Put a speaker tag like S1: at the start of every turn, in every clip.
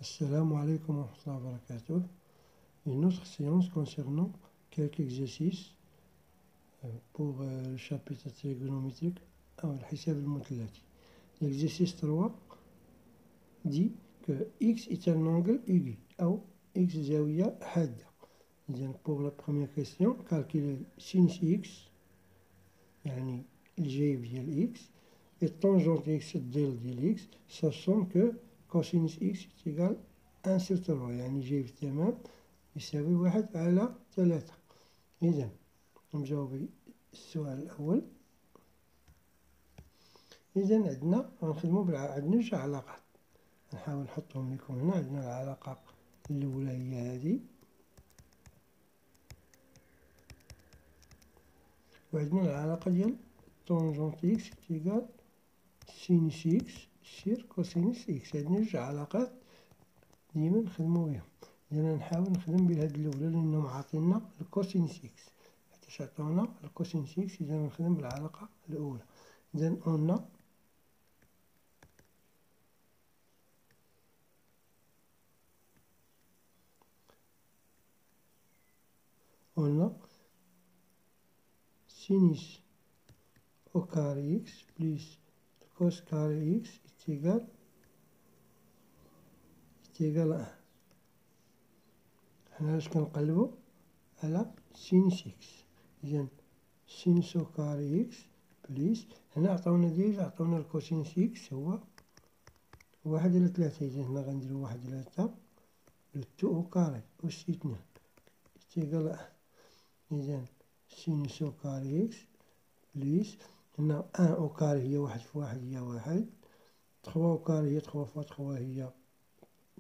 S1: Assalamu alaikum wa rahmatullahi wa barakatuh. Une autre séance concernant quelques exercices pour le chapitre trigonométrique al-Hisab al-Mutlati. L'exercice 3 dit que x est un angle aigu ou x zawiya hadda. Pour la première question, calculer sinus x, يعني الجيب ديال x, et tangente x الظل ديال x, sachant que cosinus x est égal à 1 sur 3, يعني جيب تمام يساوي 1 على 3. إذا نجاوب السؤال الأول. إذا عندنا عندنا جوج علاقات، نحاول نحطهم لكم هنا. عندنا العلاقة الأولى هي هذه، وعندنا العلاقة ديال tangente x تيكال سينوس x سير كوسينوس x. عندنا جوج علاقات ديما نخدمو بهم. إذا نحاول نخدم بهاد الأولى لأنهم عاطينا الكوسينوس x، حيتاش عطاونا الكوسينوس x. إذا نخدم بالعلاقة الأولى. إذا قلنا sinus au carré x plus cos carré x est égal à 1. حنا واش كنقلبو على sinus x. إذا sinus au carré x بليس هنا عطاونا الكوسينوس x هو 1 على 3. إذا هنا غنديرو 1 على 3 لو تو au carré أس 2 est égal à 1. إذا sinus au carré x بليس هنا 1 au carré هي 1 في 1 هي 1، 3 au carré هي 3 fois 3 هي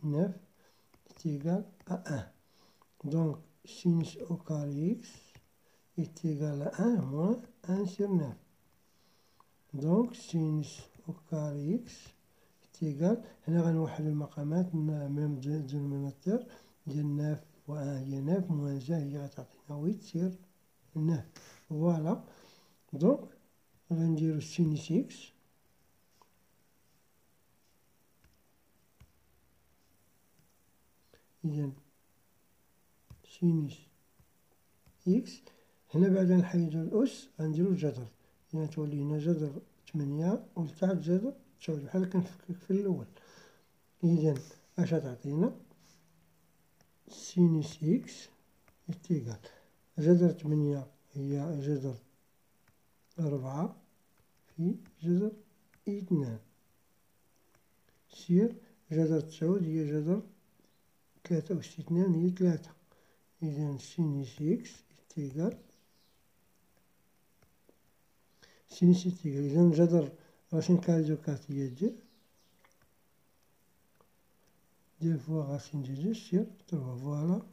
S1: 9 est égal à 1. Donc sinus au carré x est égal à 1 moins 1 sur 9. Donc sinus au carré x est égal، هنا غنوحد المقامات ميم دينوميناتور ديال 9 و 1 هي 9 موان جا هي غتعطينا 8 sur 9. فوالا. دونك غنديرو سينوس x إذا سينوس x هنا بعد نحيدو الأس غنديرو الجذر، يعني تولي هنا جذر 8 ولتحت جذر 9 بحال كنفكك في الأول. إذا اش غتعطينا سينوس x إيكال جذر 8 هي جذر 4 في جذر 2 سير جذر 9 هي جذر 3 أس 2 هي 3. إذا سينوس x إيكال سينوس إيكال إذا جذر راسين كاري دو 4 هي 2 fois racine de 2 sur 3. Voilà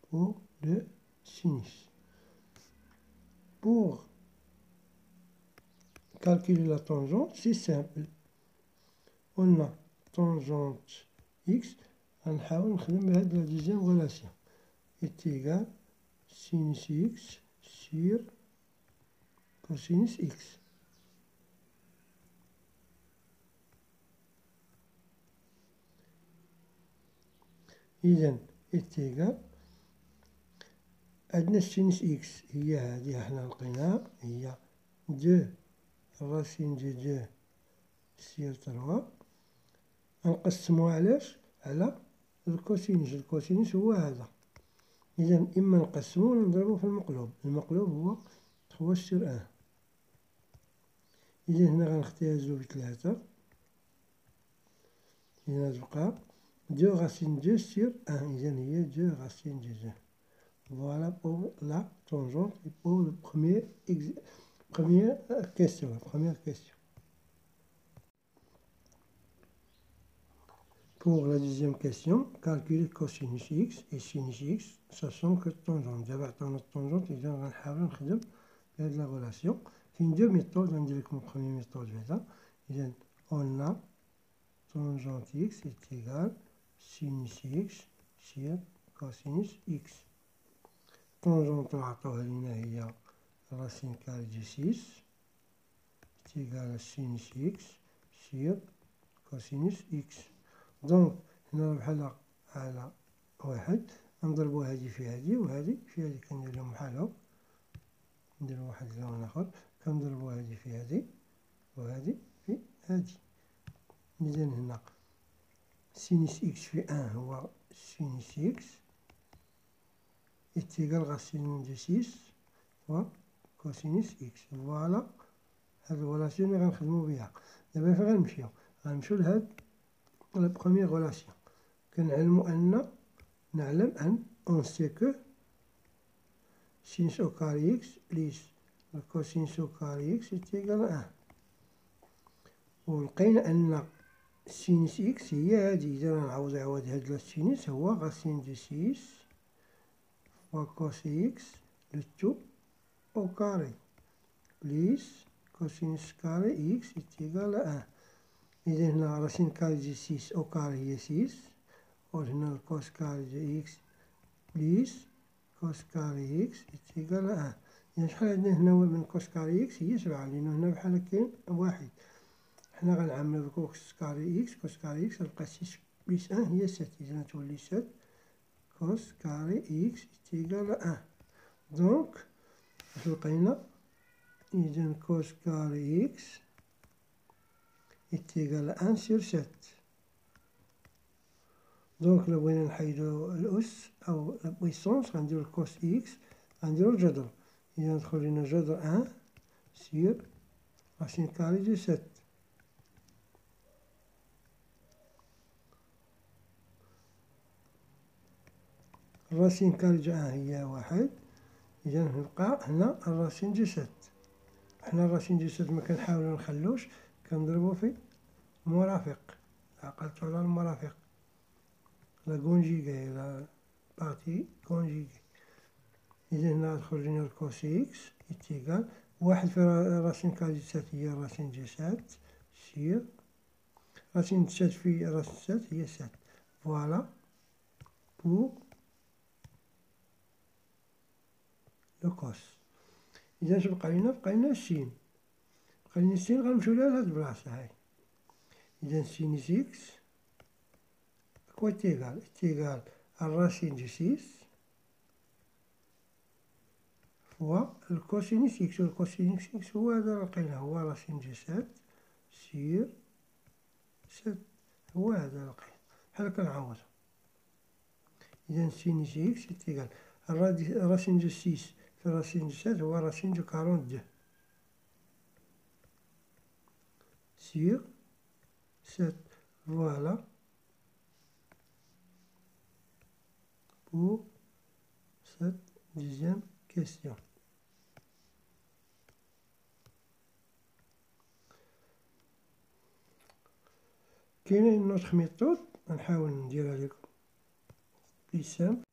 S1: pour le sinus. Pour calculer la tangente, c'est simple. On a tangente x, غنحاول نخدم بهاد la deuxième relation est égal sinus x sur cosinus x. إذا est égal عندنا السينوس إكس هي هادي حنا لقيناها هي 2 راسين دو 2 سير 3. غنقسموها علاش؟ على الكوسينوس. الكوسينوس هو هذا. إذا إما نقسمو ولا نضربو في المقلوب. المقلوب هو 3 سير 1. إذا هنا غنختازلو ب3. إذا تبقى 2 racine 2 sur 1. إذا هي 2 racine de 2. Voilà pour la tangente et pour le première question. Pour la deuxième question, calculer cosinus x et sinus x, sachant que tangente. D'abord عطاونا التانجونت. إذا غنحاول نخدم بهاد لا غولاسيون. كاين دو ميثود، غندير لكم بروميير ميثود بعدا. إذا on a tangente x est égal sinus x sur cosinus x. tangente عطاوها لينا هي racine carrée de 6 est égal à sinus x sur cosinus x. Donc هنا بحال على واحد، نضربو هادي في هادي وهادي في هادي، كنديرلهم بحال هاك، نديرو واحد اللون آخر، كنضربو هادي في هادي وهادي في هادي. إذا هنا سينيس إكس في أن هو سينيس إكس إتيكال غاسين دو سيس فوا كوسينيس إكس. فوالا هاد الغولاسيون لي غنخدمو بيها. دابا فين غنمشيو؟ غنمشيو لهاد لا بخومييغ غولاسيون. نعلم أن أون سي كو سينس أو كاري إكس بليس كوسينس أو كاري إكس إتيكال أن. ولقينا أن سينيس إكس هي هادي. إذا غنعوض عوض هاد السينيس هو غاسين دو سيس فوا كوسي إكس لو تو أو كاري بليس كوسينس كاري إكس إتيكال أن. إذا هنا راسين كاري دو سيس أو كاري هي سيس، وهنا الكوس كاري دو إكس بليس كوس كاري إكس إتيكال أن. يعني شحال عندنا هنا من كوس كاري إكس؟ هي 7، لأنو هنا بحال كاين واحد. حنا غنعملو كوس كاري إكس، كوس كاري إكس غتبقى 6 بليس 1 هي 7، إذا تولي 7 كوس كاري إكس إتيكال أن. دونك واش لقينا؟ إذا كوس كاري إكس إتيكال أن سير 7. دونك لو بغينا نحيدو الأس أو لا بويسونس غنديرو كوس إكس، غنديرو الجذر. إذا ندخل لينا جذر أن سير راسين كاري دو 7. الراسين كاري دو أن هي واحد، إذا نبقى هنا الراسين دو 7. حنا الراسين دو 7 مكنحاولو نخلوش، كنضربو في مرافق، عقلتو على المرافق، لا كونجيغي لا بارتي كونجيغي. إذا هنا غتخرج لينا الكوس إكس إتيكال واحد في راسين كاري دو 7 هي راسين دو 7 سير راسين دو 7 في راسين 7 هي 7. فوالا بور لو كوس. إذا اش بقى لينا؟ بقى لينا السين. بقى لينا السين، غنمشيو ليها لهاد البلاصة هاي. إذا سينيس إكس كوا إتيكال الراسين دو 6 فوا الكوسينيس إكس، والكوسينيس إكس هو هذا لقيناه، هو راسين دو 7 سير 7، هو هذا لقينا بحال كنعوضو. إذا سينيس إكس إتيكال الراسين دو 6 في راسين دو 7 هو راسين دو 42 سير 7. فوالا pour cette deuxième question. كاينة une autre méthode غنحاول نديرها لكم بلي سامبل.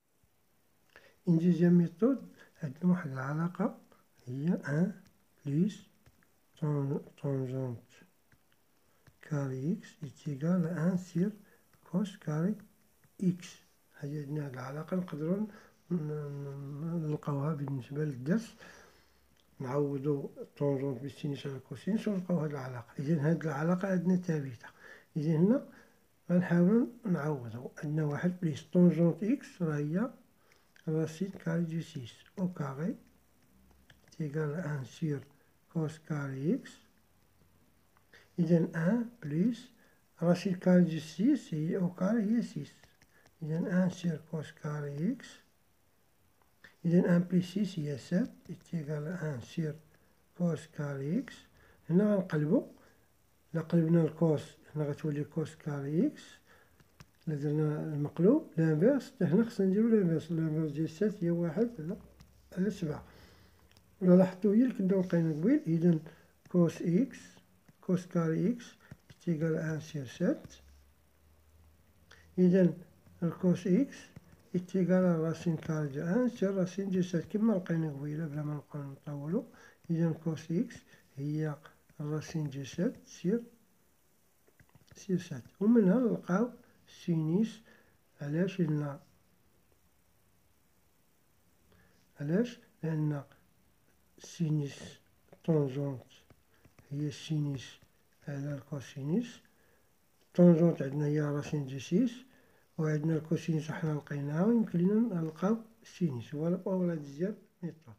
S1: une deuxième méthode عندنا واحد العلاقة هي 1 بليس tangente كاري إكس إتيكال 1 سير كوس كاري إكس. هذه عندنا هاد العلاقة نقدرو نلقاوها بالنسبة للدرس، نعوضو الطونجونت بالسينوس على الكوسينوس ونلقاو هاد العلاقة. إذا هاد العلاقة عندنا ثابتة. إذا هنا غنحاولو نعوضو. عندنا واحد بليس طونجونت إكس راه هي راسين كاري دو 6 أو كاري تيكال 1 سير كوس كاري إكس. إذا 1 بليس راسين كاري دو 6 هي أو كاري هي 6، إذا 1 سير كوس كاري إكس. إذا 1 بليس 6 هي 7 إتيكال 1 سير كوس كاري إكس. هنا غنقلبو، إلا قلبنا الكوس هنا غتولي كوس كاري إكس، إلا درنا المقلوب لانفيرس حتى هنا خصنا نديرو لانفيرس. لانفيرس ديال 7 هي 1 على 7. ولا لاحظتو هي اللي كنا لقينا قبيل. إذا كوس إكس كوس كاري إكس إتيكال 1 سير 7. إذا الكوس إكس إتيكال راسين كاري دو 1 سير راسين دو 7 كما لقينا قبيلة بلا ما نبقاو نطولو. إذا كوس إكس هي راسين دو 7 سير 7. ومنها نلقاو سينيس. علاش؟ لأن سينيس طونجونت هي سينيس على الكوسينيس. طونجونت عندنا هي راسين دو 6 وعندنا الكوسينوس حنا لقيناها، ويمكن لينا نلقاو السينوس. فوالا ولاد الزر ميثود.